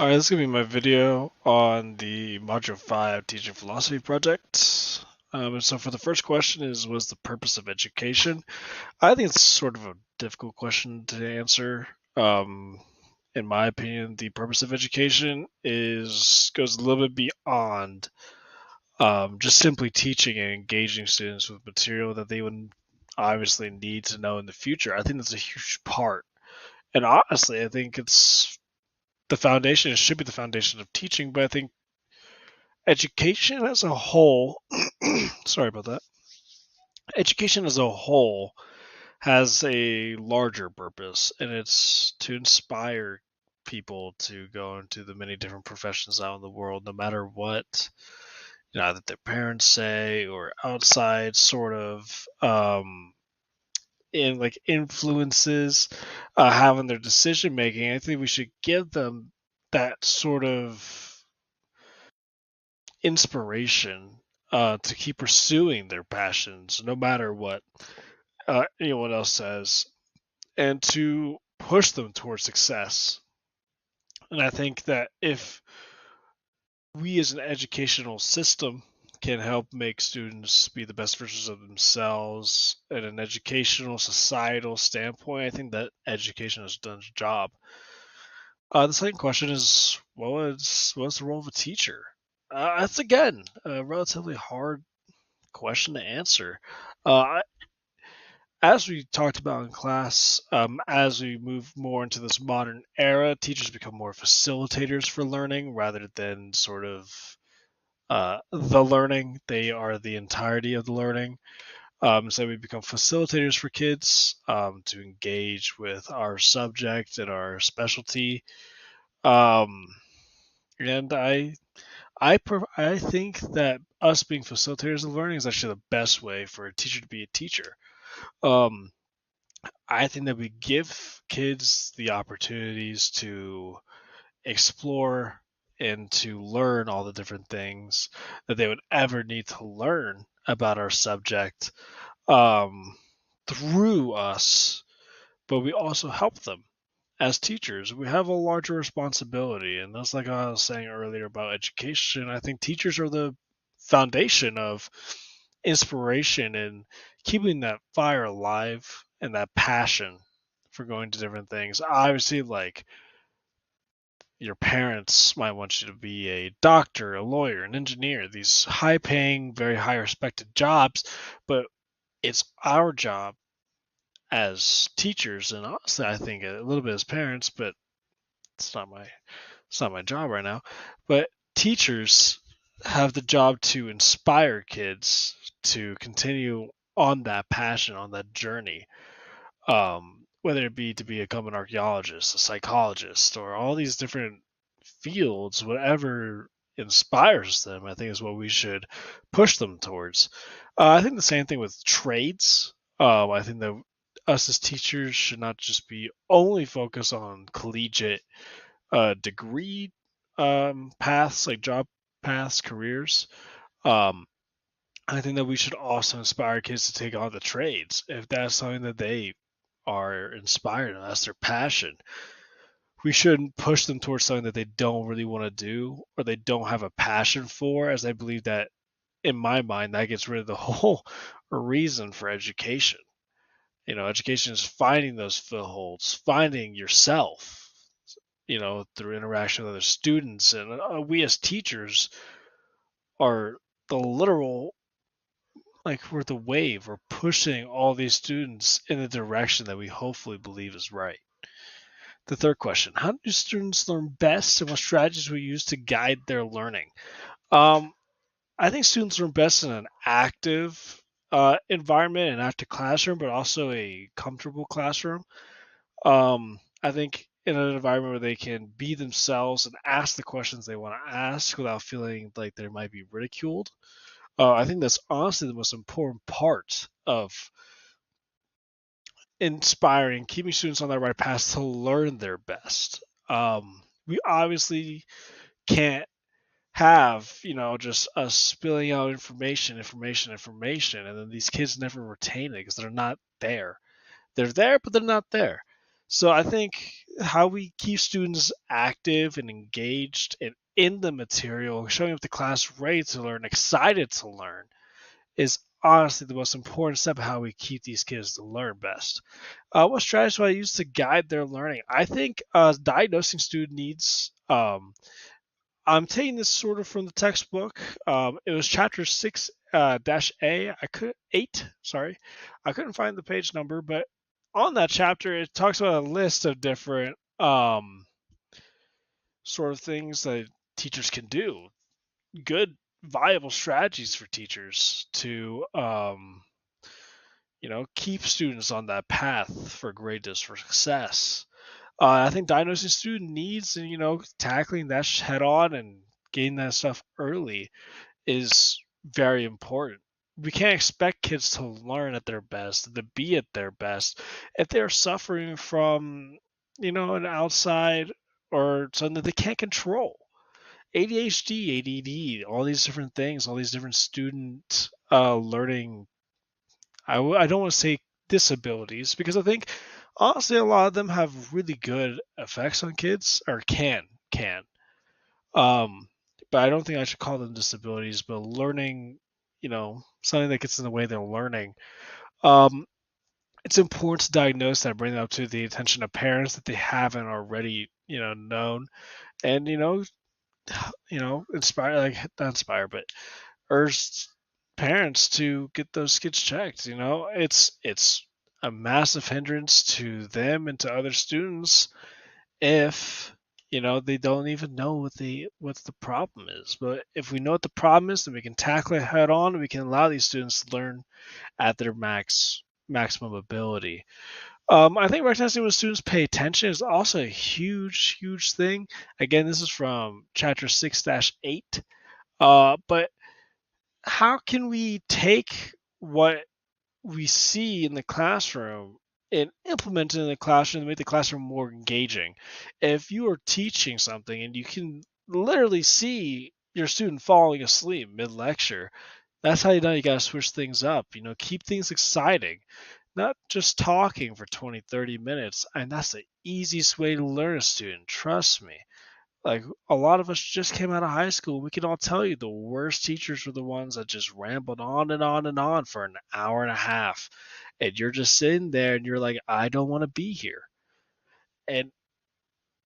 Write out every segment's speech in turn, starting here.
Alright, this is going to be my video on the Module 5 Teaching Philosophy project. So for the first question is, what's the purpose of education? I think it's sort of a difficult question to answer. In my opinion, the purpose of education goes a little bit beyond just simply teaching and engaging students with material that they would obviously need to know in the future. I think that's a huge part. And honestly, I think it's the foundation. It should be the foundation of teaching, but I think education as a whole, sorry about that. Education as a whole has a larger purpose, and it's to inspire people to go into the many different professions out in the world, no matter what either their parents say or outside sort of in like influences having their decision making. I think we should give them that sort of inspiration to keep pursuing their passions no matter what anyone else says, and to push them towards success. And I think that if we as an educational system can help make students be the best versions of themselves in an educational societal standpoint, I think that education has done its job. The second question is, what's the role of a teacher? That's again a relatively hard question to answer. Uh, as we talked about in class, as we move more into this modern era, teachers become more facilitators for learning rather than sort of the learning. They are the entirety of the learning. So we become facilitators for kids to engage with our subject and our specialty. Um, and I think that us being facilitators of learning is actually the best way for a teacher to be a teacher. Um, I think that we give kids the opportunities to explore and to learn all the different things that they would ever need to learn about our subject um, through us, but we also help them. As teachers, we have a larger responsibility, and that's like I was saying earlier about education. I think teachers are the foundation of inspiration and keeping that fire alive and that passion for going to different things. Obviously, like your parents might want you to be a doctor, a lawyer, an engineer, these high paying, very high respected jobs, but it's our job as teachers, and honestly I think a little bit as parents, but it's not my job right now. But teachers have the job to inspire kids to continue on that passion, on that journey. Whether it be to become an archaeologist, a psychologist, or all these different fields, whatever inspires them, I think is what we should push them towards. I think the same thing with trades. I think that us as teachers should not just be only focused on collegiate degree paths, like job paths, careers. Um, I think that we should also inspire kids to take on the trades if that's something that they are inspired and that's their passion. We shouldn't push them towards something that they don't really want to do or they don't have a passion for, as I believe that in my mind that gets rid of the whole reason for education. Education is finding those footholds, finding yourself, through interaction with other students. And we as teachers are the literal, like, we're the wave. We're pushing all these students in the direction that we hopefully believe is right. The third question: how do students learn best, and what strategies we use to guide their learning? Um, I think students learn best in an active environment, an active classroom, but also a comfortable classroom. I think in an environment where they can be themselves and ask the questions they want to ask without feeling like they might be ridiculed. I think that's honestly the most important part of inspiring, keeping students on that right path to learn their best. We obviously can't have, just us spilling out information, and then these kids never retain it because they're not there. They're there, but they're not there. So I think how we keep students active and engaged and in the material, showing up to class ready to learn, excited to learn, is honestly the most important step of how we keep these kids to learn best. What strategies do I use to guide their learning? I think diagnosing student needs. I'm taking this sort of from the textbook. It was chapter six dash A. I could eight. Sorry, I couldn't find the page number, but on that chapter it talks about a list of different sort of things that teachers can do. Good, viable strategies for teachers to keep students on that path for greatness, for success. I think diagnosing student needs and tackling that head on and getting that stuff early is very important. We can't expect kids to learn at their best, to be at their best, if they're suffering from an outside or something that they can't control. ADHD, ADD, all these different things, all these different student learning. I don't want to say disabilities because I think honestly a lot of them have really good effects on kids or can. Um, but I don't think I should call them disabilities, but learning, something that gets in the way of their learning. Um, it's important to diagnose that, bring them up to the attention of parents that they haven't already, known, and inspire, like not inspire, but urge parents to get those kids checked. It's a massive hindrance to them and to other students if they don't even know what the problem is. But if we know what the problem is, then we can tackle it head on. And we can allow these students to learn at their maximum ability. I think recognizing when students pay attention is also a huge thing. Again, this is from chapter 6-8. But how can we take what we see in the classroom and implement it in the classroom to make the classroom more engaging? If you are teaching something and you can literally see your student falling asleep mid lecture, that's how you know you got to switch things up. Keep things exciting, not just talking for 20, 30 minutes. And that's the easiest way to learn a student. Trust me. Like a lot of us just came out of high school. We can all tell you the worst teachers were the ones that just rambled on and on and on for an hour and a half. And you're just sitting there and you're like, I don't want to be here. And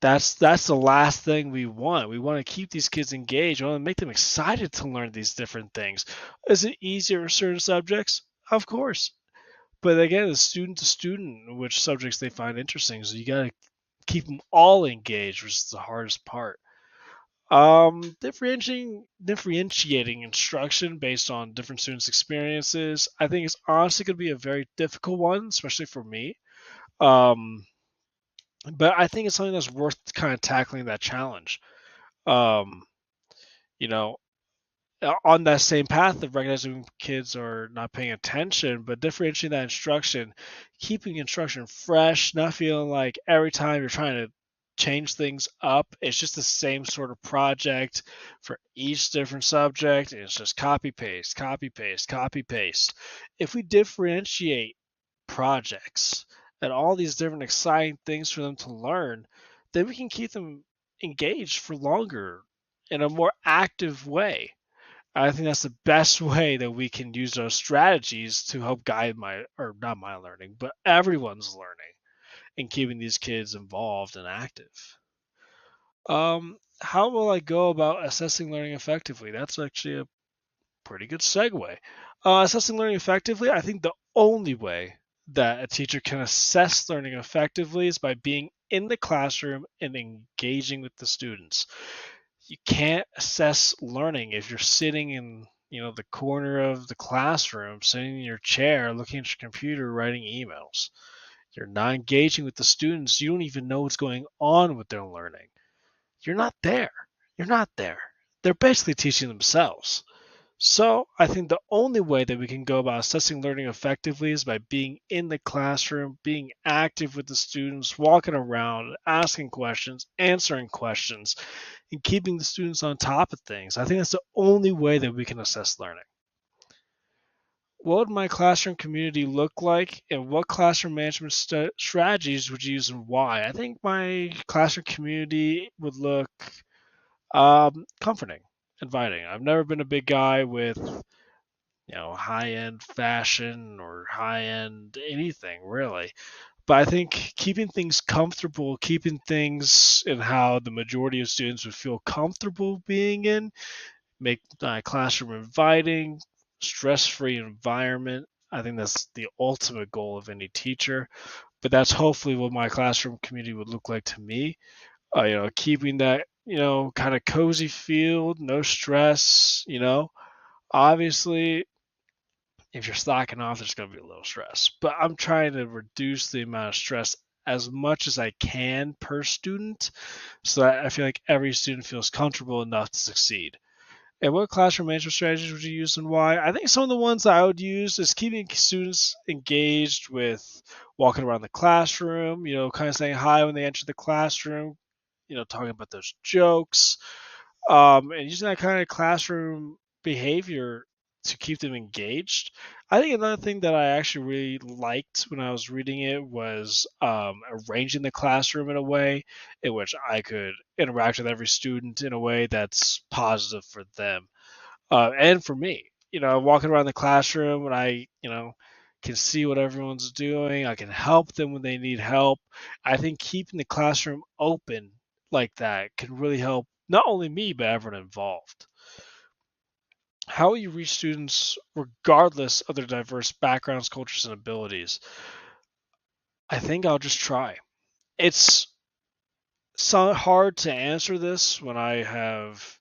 that's the last thing we want. We want to keep these kids engaged. We want to make them excited to learn these different things. Is it easier with certain subjects? Of course. But again, it's student to student which subjects they find interesting. So you got to keep them all engaged, which is the hardest part. Differentiating instruction based on different students' experiences, I think is honestly going to be a very difficult one, especially for me. Um, but I think it's something that's worth kind of tackling that challenge. Um, you know, on that same path of recognizing kids are not paying attention, but differentiating that instruction, keeping instruction fresh, not feeling like every time you're trying to change things up, it's just the same sort of project for each different subject, and it's just copy paste, copy paste, copy paste. If we differentiate projects and all these different exciting things for them to learn, then we can keep them engaged for longer in a more active way. I think that's the best way that we can use those strategies to help guide or not my learning, but everyone's learning and keeping these kids involved and active. How will I go about assessing learning effectively? That's actually a pretty good segue. Assessing learning effectively, I think the only way that a teacher can assess learning effectively is by being in the classroom and engaging with the students. You can't assess learning if you're sitting in the corner of the classroom, sitting in your chair, looking at your computer, writing emails. You're not engaging with the students. You don't even know what's going on with their learning. You're not there. You're not there. They're basically teaching themselves. So I think the only way that we can go about assessing learning effectively is by being in the classroom, being active with the students, walking around, asking questions, answering questions, and keeping the students on top of things. I think that's the only way that we can assess learning. what would my classroom community look like, and what classroom management strategies would you use and why? I think my classroom community would look comforting, inviting. I've never been a big guy with high end fashion or high end anything really. But I think keeping things comfortable, keeping things in how the majority of students would feel comfortable being in, make my classroom inviting, stress free environment. I think that's the ultimate goal of any teacher. But that's hopefully what my classroom community would look like to me. Keeping that, kind of cozy feel, no stress, Obviously, if you're slacking off, there's going to be a little stress. But I'm trying to reduce the amount of stress as much as I can per student so that I feel like every student feels comfortable enough to succeed. And what classroom management strategies would you use and why? I think some of the ones that I would use is keeping students engaged with walking around the classroom, kind of saying hi when they enter the classroom, talking about those jokes, and using that kind of classroom behavior to keep them engaged. I think another thing that I actually really liked when I was reading it was arranging the classroom in a way in which I could interact with every student in a way that's positive for them and for me. Walking around the classroom and I, can see what everyone's doing. I can help them when they need help. I think keeping the classroom open like that can really help not only me but everyone involved. How will you reach students regardless of their diverse backgrounds, cultures, and abilities? I think I'll just try. It's so hard to answer this when I have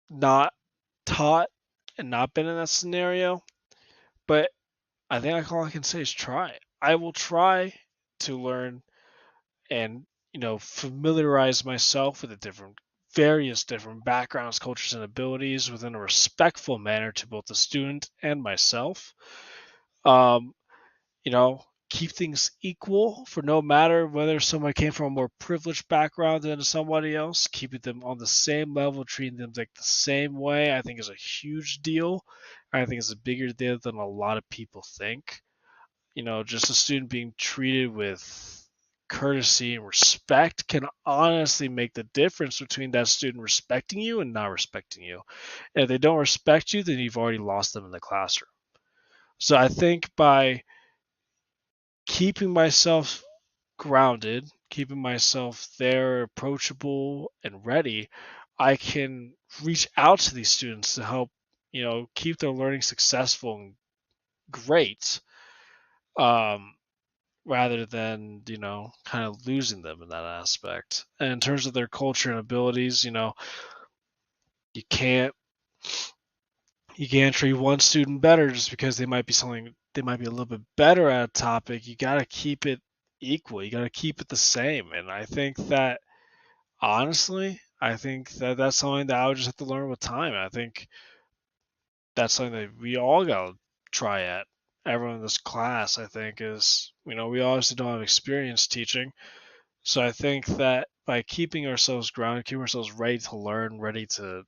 not taught and not been in that scenario, but I think all I can say is try. I will try to learn and familiarize myself with the various different backgrounds, cultures, and abilities within a respectful manner to both the student and myself. Um, Keep things equal for no matter whether someone came from a more privileged background than somebody else, keeping them on the same level, treating them like the same way, I think is a huge deal. I think it's a bigger deal than a lot of people think. Just a student being treated with courtesy and respect can honestly make the difference between that student respecting you and not respecting you. And if they don't respect you, then you've already lost them in the classroom. So I think by keeping myself grounded, keeping myself there, approachable, and ready, I can reach out to these students to help, keep their learning successful and great, um, rather than, kind of losing them in that aspect. And in terms of their culture and abilities, you can't you can't treat one student better just because they might be a little bit better at a topic. You got to keep it equal. You got to keep it the same. And I think that honestly, I think that that's something that I would just have to learn with time. I think that's something that we all got to try at. Everyone in this class, I think, is, we obviously don't have experience teaching. So I think that by keeping ourselves grounded, keeping ourselves ready to learn, ready to,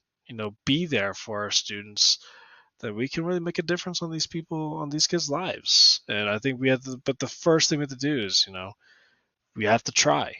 be there for our students, that we can really make a difference on these kids' lives. And I think we have to, but the first thing we have to do is, we have to try.